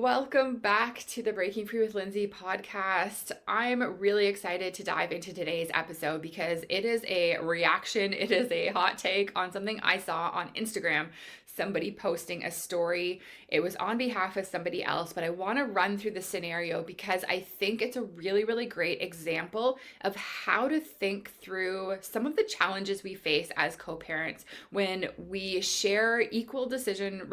Welcome back to the Breaking Free with Lindsay podcast. I'm really excited to dive into today's episode because it is a reaction, it is a hot take on something I saw on Instagram. Somebody posting a story. It was on behalf of somebody else, but I want to run through the scenario because I think it's a really, really great example of how to think through some of the challenges we face as co-parents when we share equal decision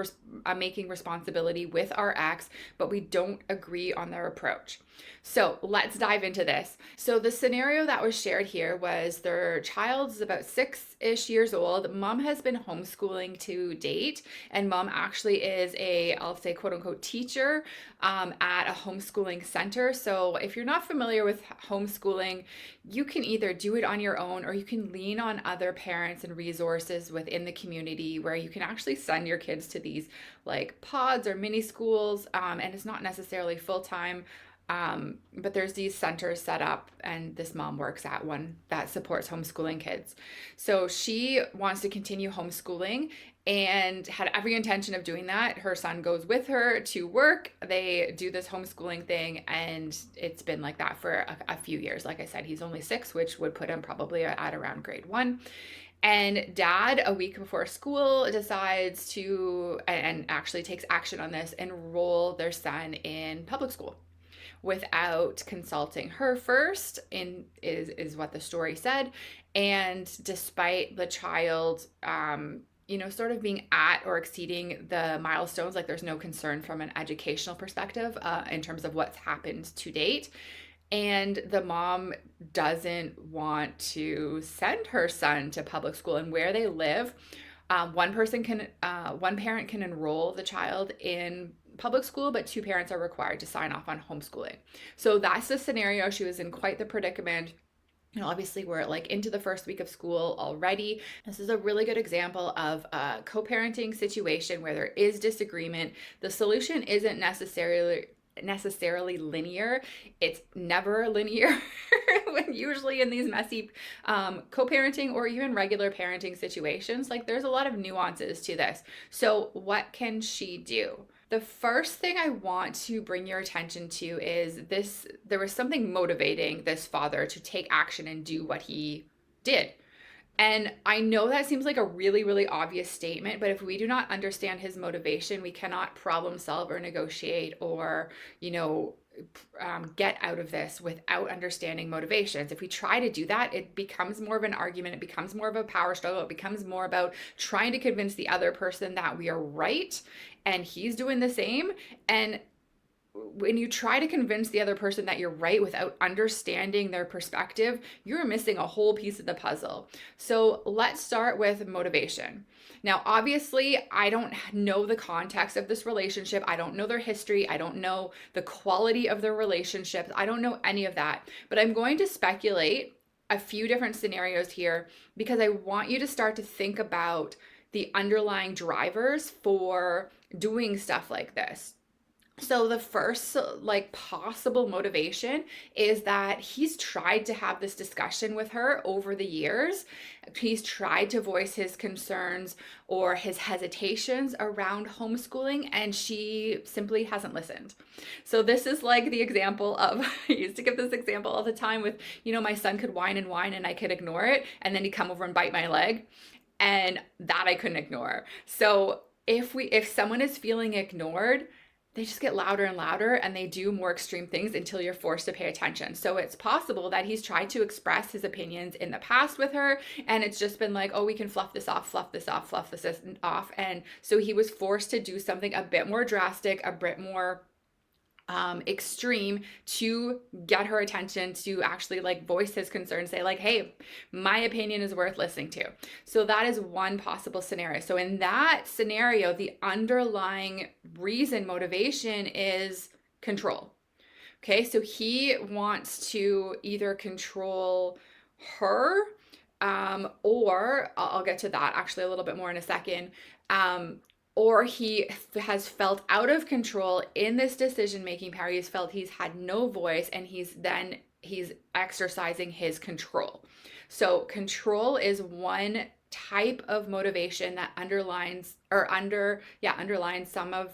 making responsibility with our ex, but we don't agree on their approach. So let's dive into this. So the scenario that was shared here was their child is about 6-ish years old. Mom has been homeschooling to date, and mom actually is I'll say quote unquote teacher at a homeschooling center. So if you're not familiar with homeschooling, you can either do it on your own or you can lean on other parents and resources within the community where you can actually send your kids to these like pods or mini schools, and it's not necessarily full-time. But there's these centers set up, and this mom works at one that supports homeschooling kids. So she wants to continue homeschooling and had every intention of doing that. Her son goes with her to work. They do this homeschooling thing, and it's been like that for a few years. Like I said, he's only 6, which would put him probably at around grade 1. And dad, a week before school, decides to, and actually takes action on this, enroll their son in public school without consulting her first, is what the story said. And despite the child sort of being at or exceeding the milestones, like there's no concern from an educational perspective in terms of what's happened to date. And the mom doesn't want to send her son to public school, and where they live, one parent can enroll the child in public school, but 2 parents are required to sign off on homeschooling. So that's the scenario. She was in quite the predicament. Obviously we're like into the first week of school already. This is a really good example of a co-parenting situation where there is disagreement. The solution isn't necessarily linear. It's never linear when usually in these messy co-parenting or even regular parenting situations, like there's a lot of nuances to this. So what can she do? The first thing I want to bring your attention to is this: there was something motivating this father to take action and do what he did. And I know that seems like a really, really obvious statement, but if we do not understand his motivation, we cannot problem solve or negotiate or, get out of this without understanding motivations. If we try to do that, it becomes more of an argument. It becomes more of a power struggle. It becomes more about trying to convince the other person that we are right and he's doing the same. And when you try to convince the other person that you're right without understanding their perspective, you're missing a whole piece of the puzzle. So let's start with motivation. Now, obviously, I don't know the context of this relationship. I don't know their history. I don't know the quality of their relationships. I don't know any of that. But I'm going to speculate a few different scenarios here because I want you to start to think about the underlying drivers for doing stuff like this. So the first possible motivation is that he's tried to have this discussion with her over the years. He's tried to voice his concerns or his hesitations around homeschooling, and she simply hasn't listened. So this is like the example of, I used to give this example all the time with, my son could whine and I could ignore it, and then he'd come over and bite my leg, and that I couldn't ignore. So if someone is feeling ignored, they just get louder and louder and they do more extreme things until you're forced to pay attention. So it's possible that he's tried to express his opinions in the past with her, and it's just been like, oh, we can fluff this off. And so he was forced to do something a bit more drastic, a bit more extreme to get her attention, to actually voice his concerns, say hey, my opinion is worth listening to. So that is one possible scenario. So in that scenario, the underlying motivation is control. Okay, so he wants to either control her, or I'll get to that actually a little bit more in a second, or he has felt out of control in this decision-making power. He's felt he's had no voice, and he's exercising his control. So control is one type of motivation that underpins some of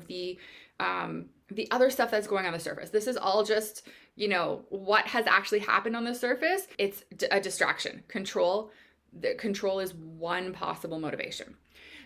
the The other stuff that's going on the surface. This is all just, what has actually happened on the surface. It's a distraction. Control. The control is one possible motivation.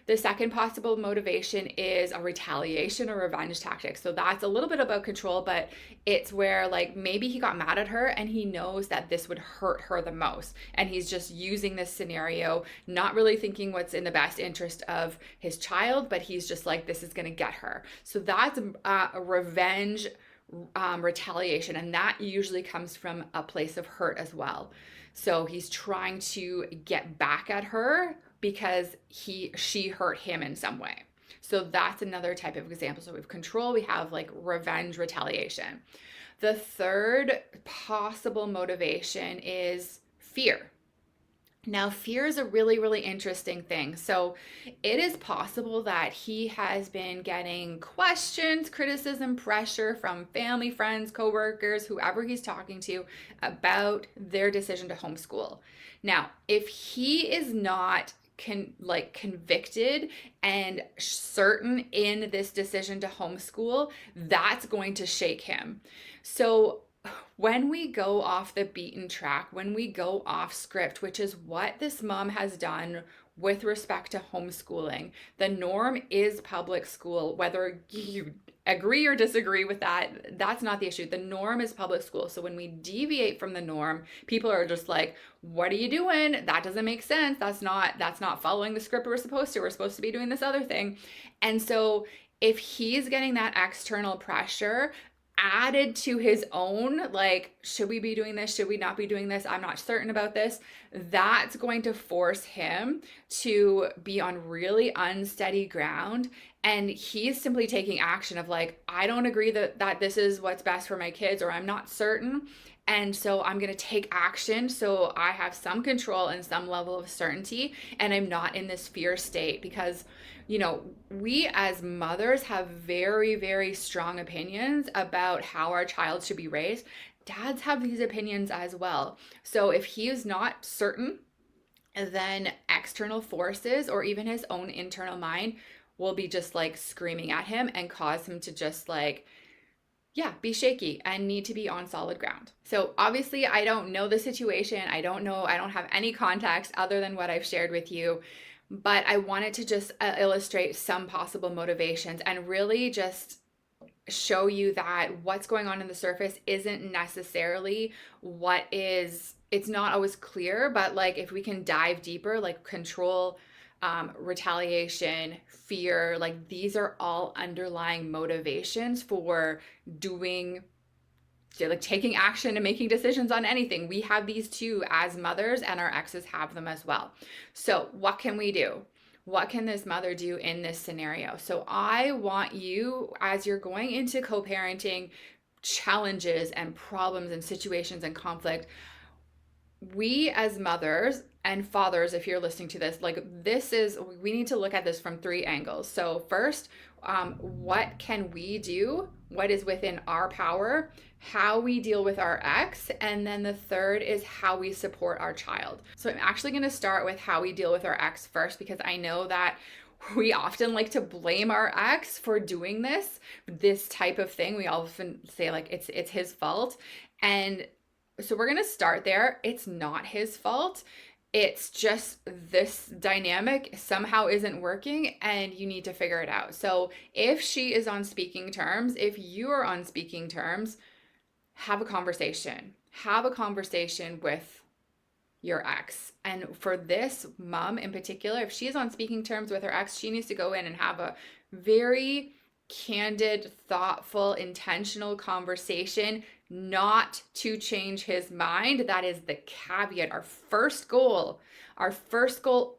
The second possible motivation is a retaliation or revenge tactic. So that's a little bit about control, but it's where like maybe he got mad at her and he knows that this would hurt her the most. And he's just using this scenario, not really thinking what's in the best interest of his child, but he's just like, this is going to get her. So that's a revenge retaliation. And that usually comes from a place of hurt as well. So he's trying to get back at her because she hurt him in some way. So that's another type of example. So we have control, we have like revenge, retaliation. The third possible motivation is fear. Now, fear is a really, really interesting thing. So it is possible that he has been getting questions, criticism, pressure from family, friends, coworkers, whoever he's talking to about their decision to homeschool. Now, if he is not convicted and certain in this decision to homeschool, that's going to shake him. So when we go off the beaten track, when we go off script, which is what this mom has done with respect to homeschooling, the norm is public school. Whether you agree or disagree with that, that's not the issue. The norm is public school. So when we deviate from the norm, people are just like, what are you doing? That doesn't make sense. That's not following the script we're supposed to. We're supposed to be doing this other thing. And so if he's getting that external pressure added to his own, like, should we be doing this? Should we not be doing this? I'm not certain about this. That's going to force him to be on really unsteady ground. And he's simply taking action of like, I don't agree that this is what's best for my kids, or I'm not certain. And so I'm going to take action so I have some control and some level of certainty, and I'm not in this fear state. Because we as mothers have very, very strong opinions about how our child should be raised. Dads have these opinions as well. So if he is not certain, then external forces or even his own internal mind will be just like screaming at him and cause him to just like, be shaky and need to be on solid ground. So obviously I don't know the situation. I don't have any context other than what I've shared with you. But I wanted to just illustrate some possible motivations and really just show you that what's going on in the surface isn't necessarily it's not always clear, but like if we can dive deeper, like control, retaliation, fear, like these are all underlying motivations for taking action and making decisions on anything. We have these too as mothers, and our exes have them as well. So what can we do? What can this mother do in this scenario? So I want you, as you're going into co-parenting challenges and problems and situations and conflict, we as mothers and fathers, if you're listening to this, we need to look at this from three angles. So first, what can we do? What is within our power? How we deal with our ex, and then the third is how we support our child. So I'm actually going to start with how we deal with our ex first, because I know that we often like to blame our ex for doing this type of thing. We often say like it's his fault. And so we're going to start there. It's not his fault. It's just this dynamic somehow isn't working and you need to figure it out. So if she is on speaking terms, if you are on speaking terms, have a conversation. Have a conversation with your ex. And for this mom in particular, if she is on speaking terms with her ex, she needs to go in and have a very candid, thoughtful, intentional conversation, not to change his mind. That is the caveat. Our first goal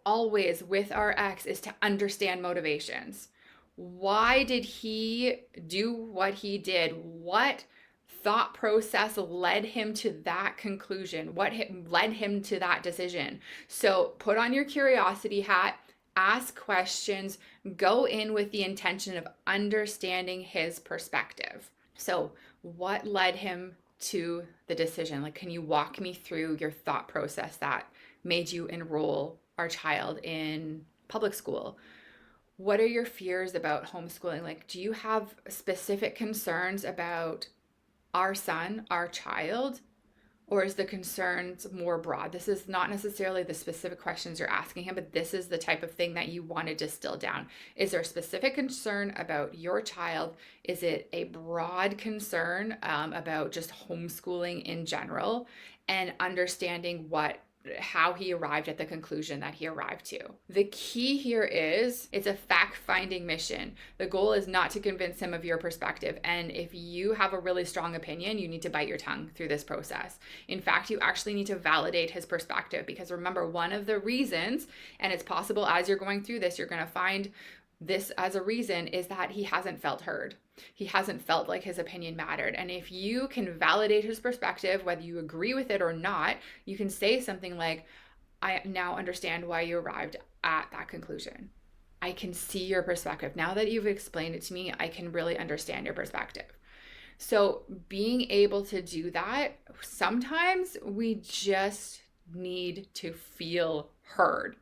always with our ex is to understand motivations. Why did he do what he did? What thought process led him to that conclusion? What led him to that decision? So put on your curiosity hat, ask questions, go in with the intention of understanding his perspective. So what led him to the decision? Like, can you walk me through your thought process that made you enroll our child in public school? what are your fears about homeschooling? Like, do you have specific concerns about our son, our child? Or is the concerns more broad? This is not necessarily the specific questions you're asking him, but this is the type of thing that you want to distill down. Is there a specific concern about your child? Is it a broad concern about just homeschooling in general, and understanding how he arrived at the conclusion that he arrived to. The key here is it's a fact-finding mission. The goal is not to convince him of your perspective. And if you have a really strong opinion, you need to bite your tongue through this process. In fact, you actually need to validate his perspective, because remember, one of the reasons, and it's possible as you're going through this, you're going to find this as a reason, is that he hasn't felt heard. He hasn't felt like his opinion mattered. And if you can validate his perspective, whether you agree with it or not, you can say something like, I now understand why you arrived at that conclusion. I can see your perspective. Now that you've explained it to me, I can really understand your perspective. So being able to do that, sometimes we just need to feel heard.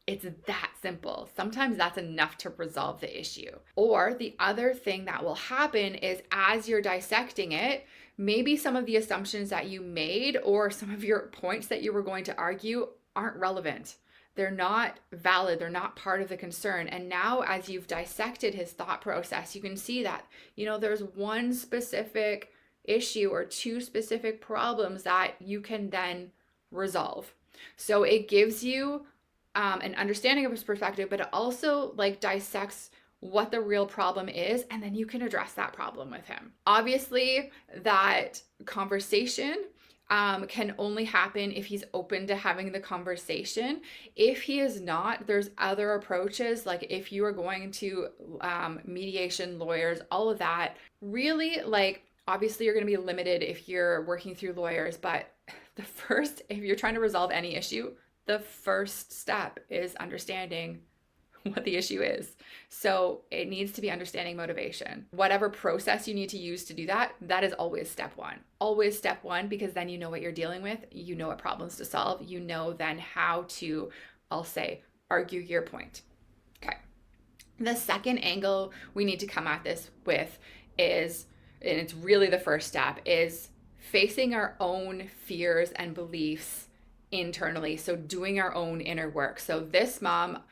It's that simple. Sometimes that's enough to resolve the issue. Or the other thing that will happen is, as you're dissecting it, maybe some of the assumptions that you made or some of your points that you were going to argue aren't relevant. They're not valid. They're not part of the concern. And now, as you've dissected his thought process, you can see that, there's one specific issue or two specific problems that you can then resolve. So it gives you an understanding of his perspective, but it also dissects what the real problem is, and then you can address that problem with him. Obviously, that conversation can only happen if he's open to having the conversation. If he is not, there's other approaches, like if you are going to mediation, lawyers, all of that. Really, obviously you're going to be limited if you're working through lawyers, but if you're trying to resolve any issue, the first step is understanding what the issue is. So it needs to be understanding motivation. Whatever process you need to use to do that, that is always step one. Always step one, because then you know what you're dealing with. You know what problems to solve. You know then how to, I'll say, argue your point. Okay. The second angle we need to come at this with is, and it's really the first step, is facing our own fears and beliefs internally. So doing our own inner work. So this mom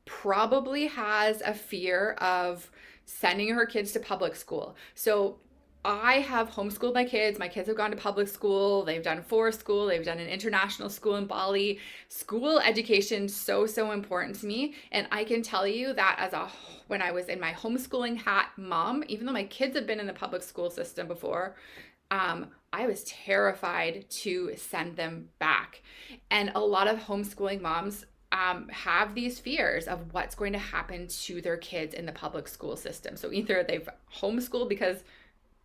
probably has a fear of sending her kids to public school. So I have homeschooled my kids. My kids have gone to public school. They've done forest school. They've done an international school in Bali. School education, so important to me. And I can tell you that when I was in my homeschooling hat mom, even though my kids have been in the public school system before, I was terrified to send them back. And a lot of homeschooling moms have these fears of what's going to happen to their kids in the public school system. So either they've homeschooled because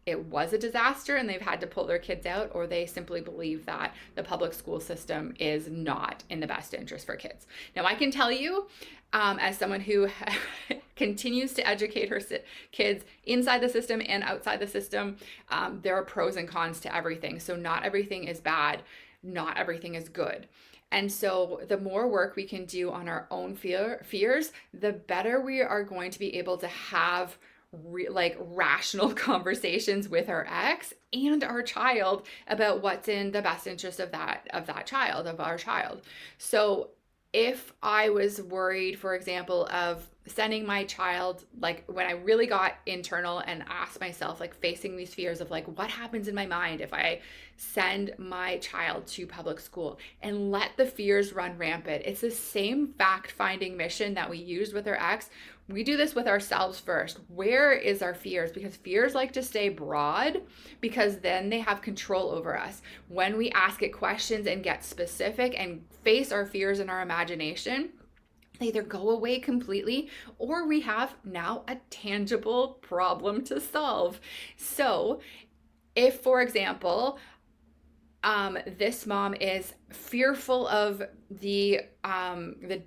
it was a disaster and they've had to pull their kids out, or they simply believe that the public school system is not in the best interest for kids. Now, I can tell you, as someone who continues to educate her kids inside the system and outside the system, there are pros and cons to everything. So not everything is bad, not everything is good. And so the more work we can do on our own fears, the better we are going to be able to have rational conversations with our ex and our child about what's in the best interest of our child. So if I was worried, for example, of sending my child, when I really got internal and asked myself, facing these fears of what happens in my mind if I send my child to public school, and let the fears run rampant. It's the same fact-finding mission that we used with our ex. We do this with ourselves first. Where is our fears? Because fears like to stay broad, because then they have control over us. When we ask it questions and get specific and face our fears in our imagination, they either go away completely, or we have now a tangible problem to solve. So if, for example, this mom is fearful of the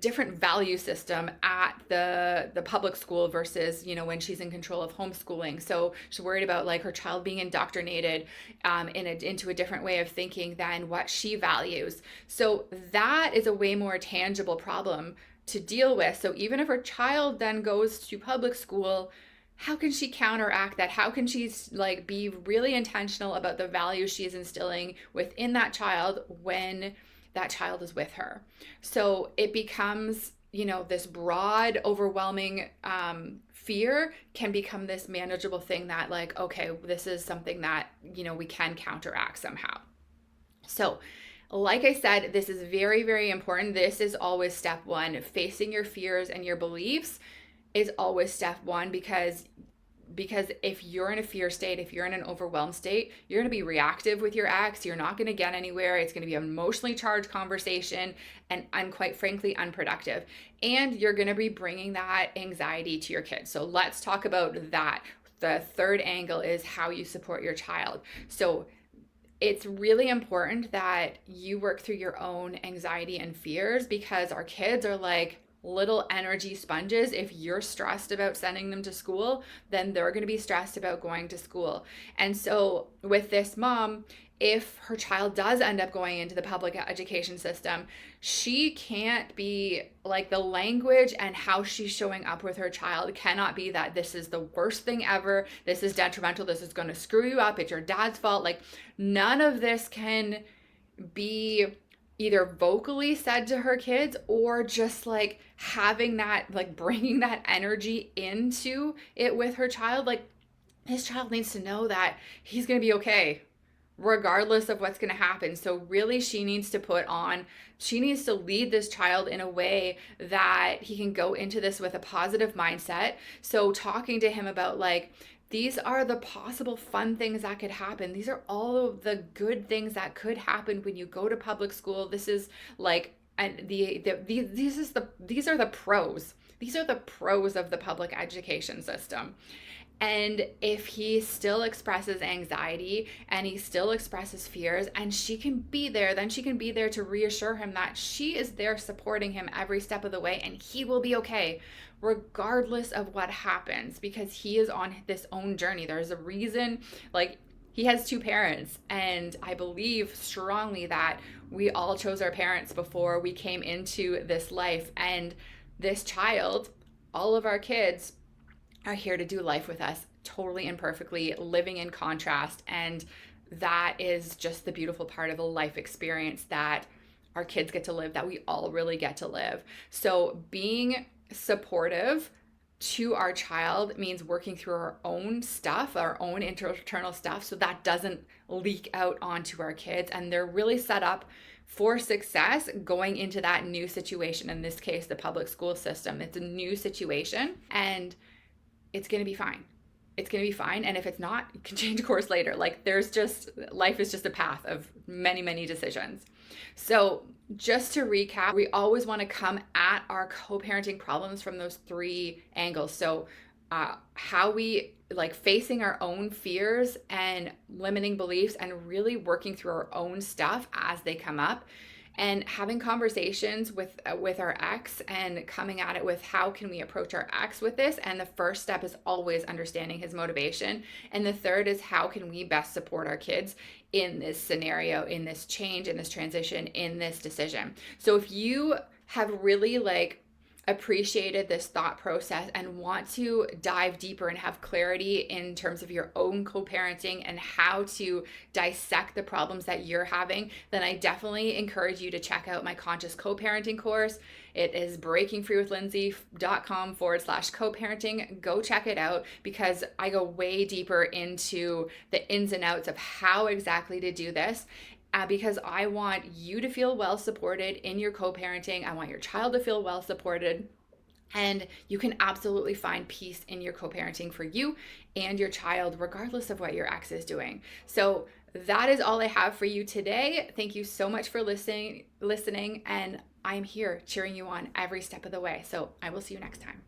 different value system at the public school versus, when she's in control of homeschooling. So she's worried about her child being indoctrinated into a different way of thinking than what she values. So that is a way more tangible problem to deal with. So even if her child then goes to public school, how can she counteract that? How can she like be really intentional about the values she is instilling within that child when that child is with her? So it becomes, this broad, overwhelming fear can become this manageable thing that, like, okay, this is something that, we can counteract somehow. So, like I said, this is very, very important. This is always step one. Facing your fears and your beliefs is always step one, because if you're in a fear state, if you're in an overwhelmed state, you're going to be reactive with your ex. You're not going to get anywhere. It's going to be an emotionally charged conversation and quite frankly, unproductive. And you're going to be bringing that anxiety to your kids. So let's talk about that. The third angle is how you support your child. So it's really important that you work through your own anxiety and fears, because our kids are like little energy sponges. If you're stressed about sending them to school, then they're going to be stressed about going to school. And so with this mom, if her child does end up going into the public education system, she can't be like, the language and how she's showing up with her child cannot be that this is the worst thing ever, this is detrimental, this is going to screw you up, it's your dad's fault. Like, none of this can be either vocally said to her kids, or just like having that, like bringing that energy into it with her child. Like, this child needs to know that he's going to be okay regardless of what's going to happen. So really, she needs to lead this child in a way that he can go into this with a positive mindset. So talking to him about, like, these are the possible fun things that could happen. These are all of the good things that could happen when you go to public school. This is like, and these are the pros. These are the pros of the public education system. And if he still expresses anxiety and he still expresses fears, and she can be there, then she can be there to reassure him that she is there supporting him every step of the way, and he will be okay regardless of what happens, because he is on this own journey. There's a reason, like, he has two parents, and I believe strongly that we all chose our parents before we came into this life. And this child, all of our kids, are here to do life with us totally and perfectly, living in contrast. And that is just the beautiful part of a life experience that our kids get to live, that we all really get to live. So being supportive to our child means working through our own stuff, our own internal stuff, so that doesn't leak out onto our kids, and they're really set up for success going into that new situation. In this case, the public school system. It's a new situation, and it's going to be fine. It's going to be fine. And if it's not, you can change course later. Like, life is just a path of many, many decisions. So just to recap, we always want to come at our co-parenting problems from those three angles. So how we, like, facing our own fears and limiting beliefs, and really working through our own stuff as they come up, and having conversations with our ex, and coming at it with how can we approach our ex with this. And the first step is always understanding his motivation. And the third is how can we best support our kids in this scenario, in this change, in this transition, in this decision. So if you have really, like, appreciated this thought process and want to dive deeper and have clarity in terms of your own co-parenting and how to dissect the problems that you're having, then I definitely encourage you to check out my conscious co-parenting course. It is breakingfreewithlindsay.com/co-parenting. Go check it out, because I go way deeper into the ins and outs of how exactly to do this. Because I want you to feel well supported in your co-parenting. I want your child to feel well supported. And you can absolutely find peace in your co-parenting for you and your child, regardless of what your ex is doing. So that is all I have for you today. Thank you so much for listening, and I'm here cheering you on every step of the way. So I will see you next time.